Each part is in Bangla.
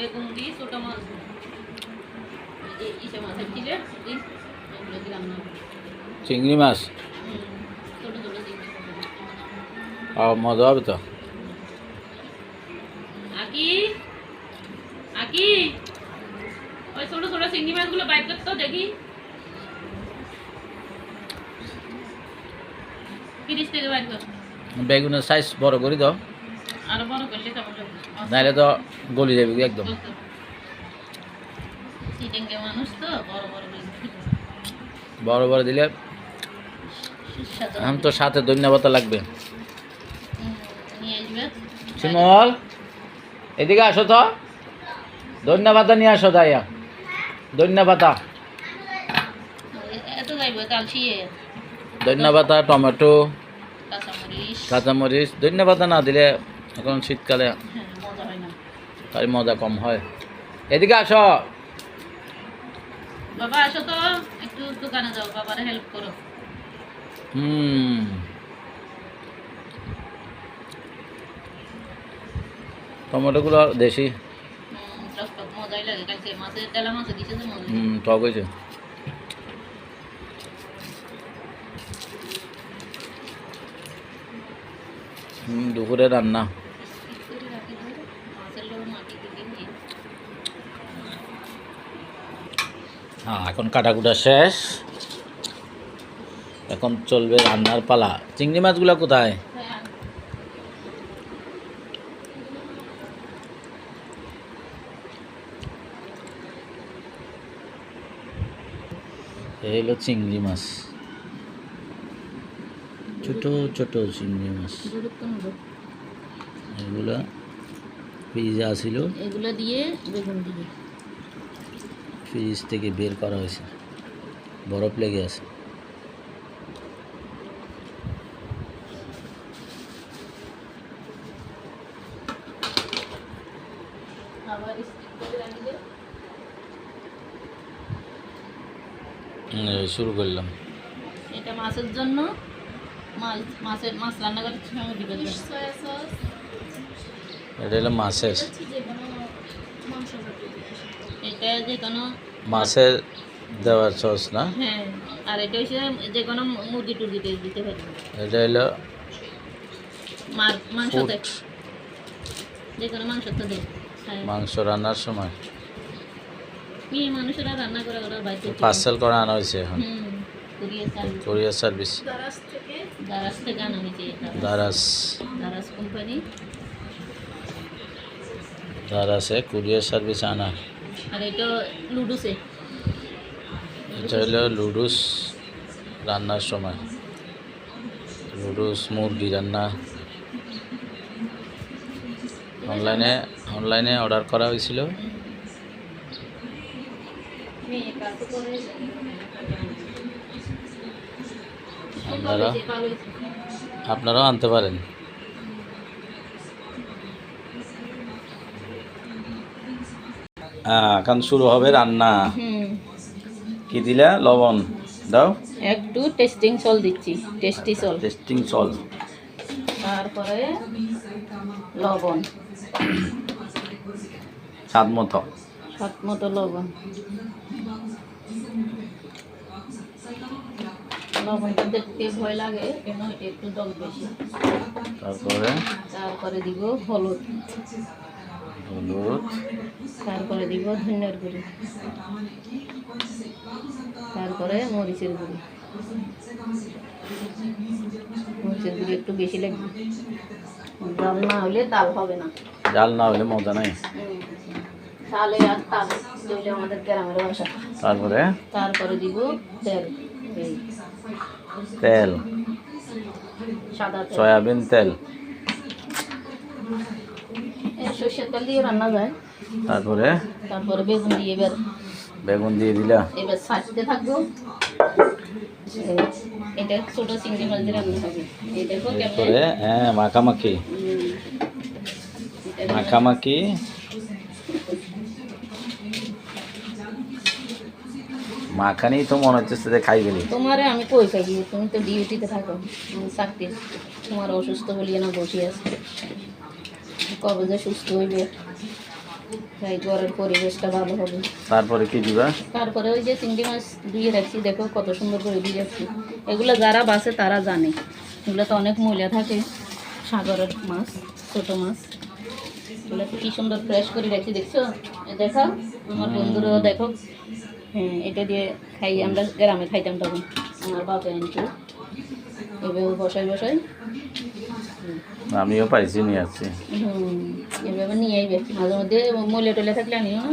বেগুন দিয়ে ছোট মাছ ইসে মাছের ছিলে এগুলো দিলাম না চিংড়ি মাছ ছোট ছোট চিংড়ি মজা হবে তো। আকি আকি ওই ছোট ছোট চিংড়ি মাছগুলো বাইর করতো দেখি ফ্রিজ থেকে বাইর কর বেগুনের সাইজ বড় করে দাও, আরো বড় করলে কেমন লাগবে নাহলে তো গলি যাবে একদম। চিটেঙ্গে মানুষ তো বড় বড় বড় বড় দিলে এখন তো সাথে ধন্যবাদ লাগবে। নিয়ে আসবে শিমল এদিকে আসো তো, ধন্যবাদ নিয়ে আসো দাইয়া, ধন্যবাদ এত যাইব কালচিয়ে ধন্যবাদ, টমেটো, কাঁচামরিচ কাঁচামরিচ। ধন্যবাদ না দিলে এখন শীতকালে মজা হয় না তাই মজা কম হয়। এদিকে আসো বাবা, আসো তো একটু দোকানে যাও, বাবারে হেল্প করো। টমেটোগুলো দেশি, টক টক মজাই লাগে, কালকে মাছের তেলা মাছে দিছে তো মজা। টক হয়েছে। দুপুরে রান্না মাছের লোক মাটি দিয়ে এখন কাটাকুটা শেষ, এখন চলবে রান্নার পালা। চিংড়ি মাছগুলো কোথায়? এই হলো চিংড়ি মাছ, ছোট ছোট চিংড়ি মাছ। এগুলো ফ্রিজে আসিল, এগুলো দিয়ে বেগুন দিয়ে ফ্রিজ থেকে বের করা হয়েছে, বরফ লেগে আছে। আবার স্টিক করে রাখলে শুরু করলাম। এটা মাছের জন্য, মাছ রান্না করার সময় দিবেন। এটা হলো মাছের, এটা যে কোনো মাছের দেওয়ার সস না? হ্যাঁ, আর এটা হচ্ছে যে কোনো মুরগি টুরগিতে দিতে পারবে। এটা হলো মাংসতে, যে কোনো মাংস তো দেয়। মাংস রান্নার সময় মেয়ে মানুষেরা রান্না করে ওরা বাইরে পার্সেল করে আনা হয়েছে এখন, কুরিয়ার কোরিয়ার সার্ভিস। সার্ভিস দারাজ থেকে আনা হয়েছে এটা। দারাজ কোম্পানি, দারাজে কুরিয়ার সার্ভিস আনা। আর এটা লুডুসে, এটা হলো লুডুস রান্নার সময়, লুডুস মুরগি রান্না। অনলাইনে অর্ডার করা হয়েছিল। আপনারাও আনতে পারেন। এখন শুরু হবে রান্না। কি দিলা? লবণ দাও, একটু টেস্টিং সল দিচ্ছি, টেস্টিং সল, তারপরে লবণ স্বাদ মতো লবণ। লবণটা দেখতে ভয় লাগে কেন, এটা একটু টক বেশি। তারপরে দিব হলুদ, তারপরে দিব ধনিয়ার গুঁড়ি, তারপরে মরিচের গুঁড়ি। মরিচের গুঁড়ি একটু বেশি লাগবে, জাল না হলে তাল হবে না, জাল না হলে মজা নাই। তালে আর তাল হইলে আমাদের গ্রামের ভাষা। তারপরে দিব তেল, সাদা তেল, সয়াবিন তেল, সর্ষের তেল দিয়ে রান্না যায়। তারপরে বেগুন দিয়ে দিলা। এবার ছাড়তে থাকবো। এটা ছোট চিংড়ি মাছ দিয়ে রান্না হবে। এই দেখো কেমন মাখামাখি। মাখানি তো মনে হচ্ছে খাই গেলি। তোমারে আমি কই খাই, তুমি তো ডিউটিতে থাকো, চাকরি, তোমার অসুস্থ বলিয়ে না বসে আছে, কবে যে সুস্থ হইবে তাই ঘরের পরিবেশটা ভালো হবে। তারপরে কি দিবা? তারপরে ওই যে চিংড়ি মাছ দিয়ে রাখছি, দেখো কত সুন্দর করে দিয়ে যাচ্ছি। এগুলো যারা বাসে তারা জানে, এগুলো তো অনেক ময়লা থাকে, সাগরের মাছ, ছোটো মাছ। এগুলো তো কী সুন্দর ফ্রেশ করে রাখছি, দেখছো? দেখো আমার বন্ধুরাও দেখো। হ্যাঁ, এটা দিয়ে খাই, আমরা গ্রামে খাইতাম তখন, আমার বাপে আনতো এভাবে বসাই বসাই। আমিও পাইছি, নিয়ে আসছি। এভাবে নিয়ে আইবে, মাঝে মধ্যে ময়লা টলে থাকলে আনিও না।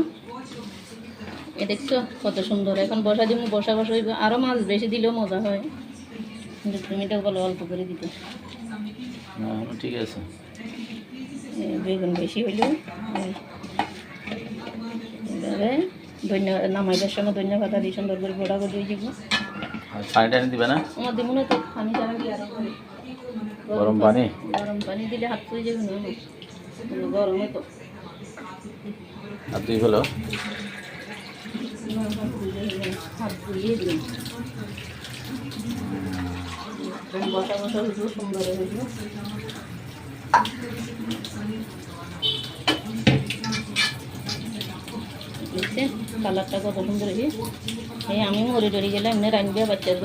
এ দেখছো কত সুন্দর। এখন বসা দিব, বসা বসা হইবে। আরও মাছ বেশি দিলেও মজা হয়, কিন্তু তুমি তো বলো অল্প করে দিতে। ঠিক আছে। বেগুন বেশি হইলেও এভাবে নামাইবার সময় ধনিয়া পাতা দিয়ে সুন্দর করে বড়া করে দিয়ে দিব। পানি টানি দিবে না? আমার দিব না তো, পানি টানি দিয়ে আরো গরম পানি? গরম পানি দিলে হাত পুড়ে যাবে না, গরমে তো আর তুই হলো হাত পুড়িয়ে দিন। বসা বসা হইব, সুন্দর হইব। দেখছেন কালারটা কত সুন্দর হয়েছে। এই আমি মরে টরে গেলে এমনি রানবে, বাচ্চাদের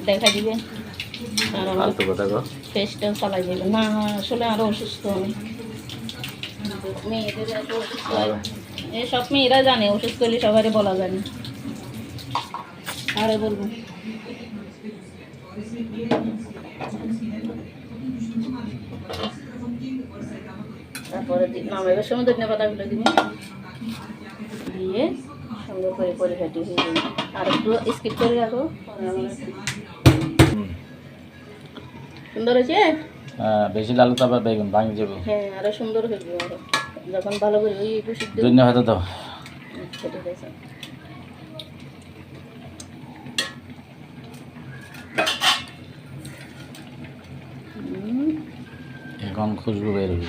দেখা দিবে, আর আমার ফেসটাও চালাই যাবে না। আসলে আরও অসুস্থ আমি, মেয়েদের এত অসুস্থ হয়। সব মেয়েরা জানে অসুস্থ হলে সবারই বলা জানে। আরে বলবো তারপরে নামাইবার সময় ধনিয়া পাতাগুলো দিবি, দিয়ে সুন্দর করে পরিপাটি হয়ে যাবে। আর একটু স্কিপ করে রাখো, সুন্দর হয়েছে। বেশি লাল তো আবার বেগুন ভাঙে যাবে। হ্যাঁ, আরো সুন্দর হয়ে যাবে আরো, যখন ভালো করে ওই একটু সিদ্ধ। ধন্যবাদ দাও। আচ্ছা, ঠিক আছে। এখন খুশবু বেরোবে,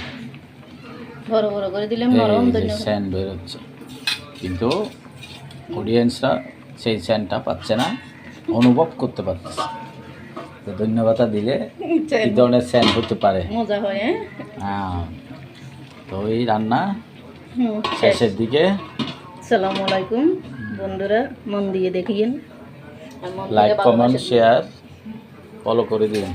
বড় বড় করে দিলে নরম ধনিয়া স্যান্ড বেরোচ্ছে, কিন্তু অডিয়েন্সরা সেই স্যান্ডটা পাচ্ছে না, অনুভব করতে পারছে। তো ধন্যবাদ দিলে এই ধরনের স্যান্ড হতে পারে, মজা হয়। হ্যাঁ, তো এই রান্না শেষের দিকে। আসসালামু আলাইকুম বন্ধুরা, মন দিয়ে দেখিয়েন, লাইক কমেন্ট শেয়ার ফলো করে দিন।